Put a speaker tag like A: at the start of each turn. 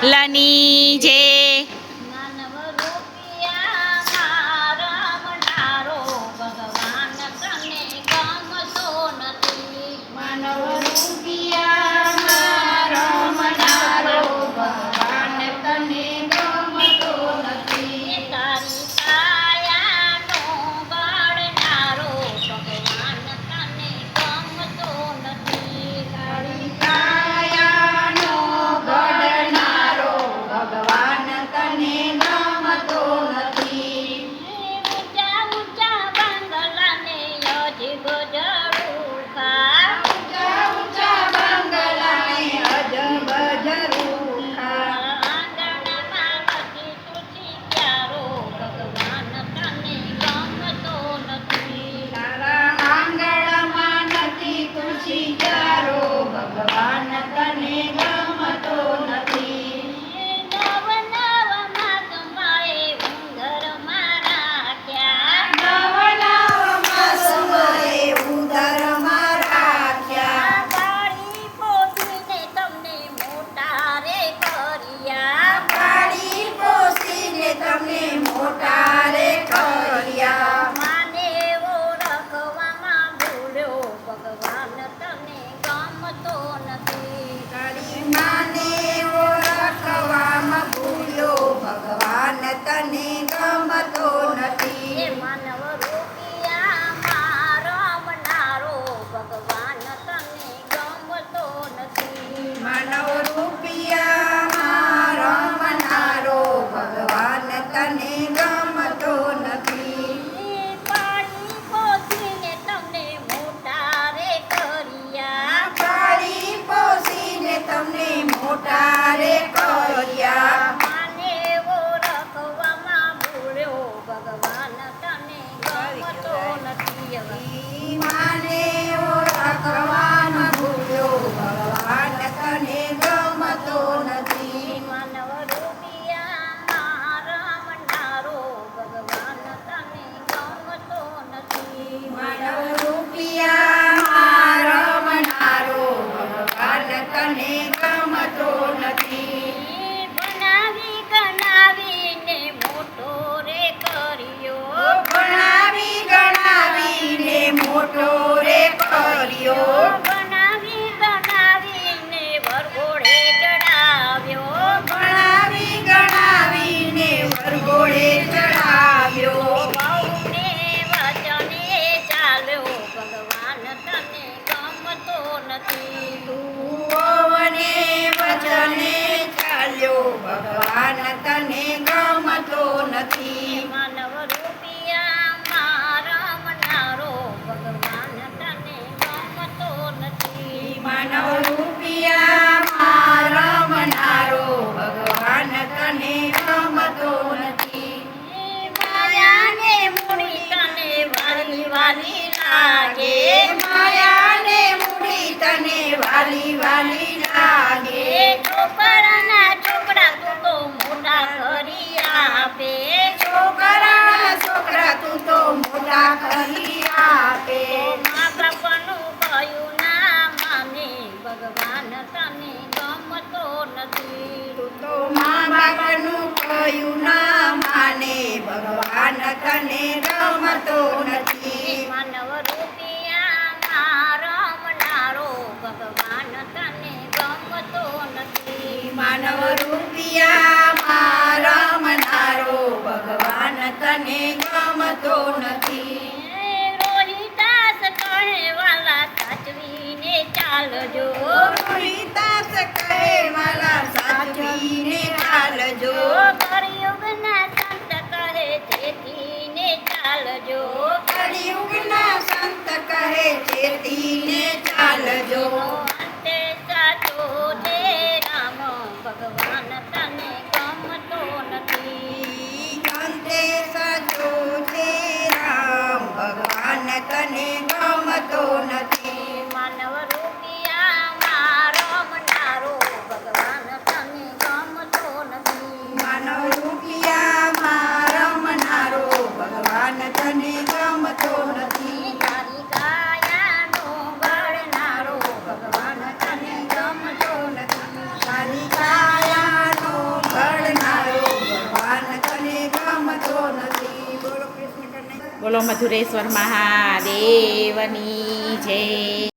A: લની જે
B: માનવ રૂપિયામાં રમનારો ભગવાન તને ગમતો નથી.
C: માનવ રૂપિયામાં રમનારો ભગવાન તને ગમતો નથી.
B: તારી કાયાનો ગળનારો ભગવાન તને ગમતો નથી.
C: તારી કાયાનો ઘડનારો ભગવાન તને ગમતો નથી.
B: ઊંચા ઊંચા બંગલાને અજીબ ઝરૂખા.
C: ઊંચા ઊંચા બંગલાને અજબ ઝરૂખા.
B: આંગણમાં નથી તુલસી ક્યારો ભગવાન તને ગમતો નથી.
C: તારા આંગણમાં નથી તુલસી ક્યારો ભગવાન તને ગમતો નથી.
B: નવ નવ માસમાએ ઉંદરમાં રાખ્યા.
C: નવ નવ માસમાં ઉદરમાં રાખ્યા.
B: પાળી પોસીને તમને મોટા રે કર્યા.
C: પાળી પોસીને તમને મોટા રે કર્યા.
B: માને ઓળખવામાં ભૂલ્યો ભગવાન તને ગમતો નથી.
C: તારી માને ઓળખવામાં ભૂલ્યો ભગવાન તને ગમતો નથી.
B: એ માનવ રૂપિયામાં રમનારો ભગવાન તને ગમતો નથી.
C: માનવ રૂપિયામાં રમનારો ભગવાન તને ગમતો નથી.
B: પાણી પોસીને તમને મોટા રે કર્યા.
C: પાળી પોસીને તમને મોટા રે કર્યા.
B: માને ઓળખવામાં ભૂલ્યો ભગવાન તને ગમતો નથી.
C: માને ઓળખવામાં ભૂલ્યો ભગવાન તને ગમતો નથી.
B: માનવ રૂપિયામાં રમનારો ભગવાન તને ગમતો નથી.
C: માનવ રૂપિયામાં રમનારો ભગવાન તને ગમતો નથી.
B: બનાવી ગણાવીને મોટો રે કર્યો.
C: ભણાવી ગણાવીને મોટો રે કર્યો.
B: બનાવી ગણાવીને વરઘોડે ચડાવ્યો.
C: ભણાવી ગણાવીને વરઘોડે ચડાવ્યો.
B: વહુને વચને ચાલ્યો ભગવાન તને ગમતો નથી.
C: વહુને વચને ચાલ્યો ભગવાન તને ગમતો નથી.
B: માનવ રૂપિયામાં રમનારો ભગવાન તને ગમતો નથી.
C: માનવ રૂપિયામાં રમનારો ભગવાન તને ગમતો નથી.
B: માયાને મૂડી તને વાલી વાલી લાગે.
C: માયાને મૂડી તને વાલી વાલી લાગે.
B: છોકરાના છોકરા તું તો મોટા કરી આપે.
C: છોકરા છોકરા તું તો મોટા કરી આપે.
B: મા બાપનું કહ્યું ના માને ભગવાન તને ગમતો નથી.
C: તું તો મા બાપનું કહ્યું ના માને ભગવાન તને ગમતો નથી.
B: માનવ રૂપિયામાં રમનારો ભગવાન તને ગમતો નથી.
C: માનવ રૂપિયામાં રમનારો ભગવાન તને ગમતો નથી.
B: રોહિદાસ કહે વાલા સાચવીને ચાલજો.
C: રોહિદાસ કહે વાલા સાચવીને ચાલજો.
B: કળિયુગના સંત કહે ચેતીને ચાલજો.
C: કળિયુગના સંત કહે ચેતીને ચાલજો.
B: અંતે સાચો છે રામ ભગવાન તને ગમતો નથી.
C: અંતે સાચો છે રામ ભગવાન તને ગમતો નથી.
B: માનવ રૂપિયામાં રમનારો ભગવાન તને ગમતો નથી.
C: માનવ રૂપિયામાં રમનારો ભગવાન તને ગમતો નથી.
B: તારી કાયાનો ગળનારો ભગવાન
A: બોલો મધુરેશ્વર મહાદેવની જય.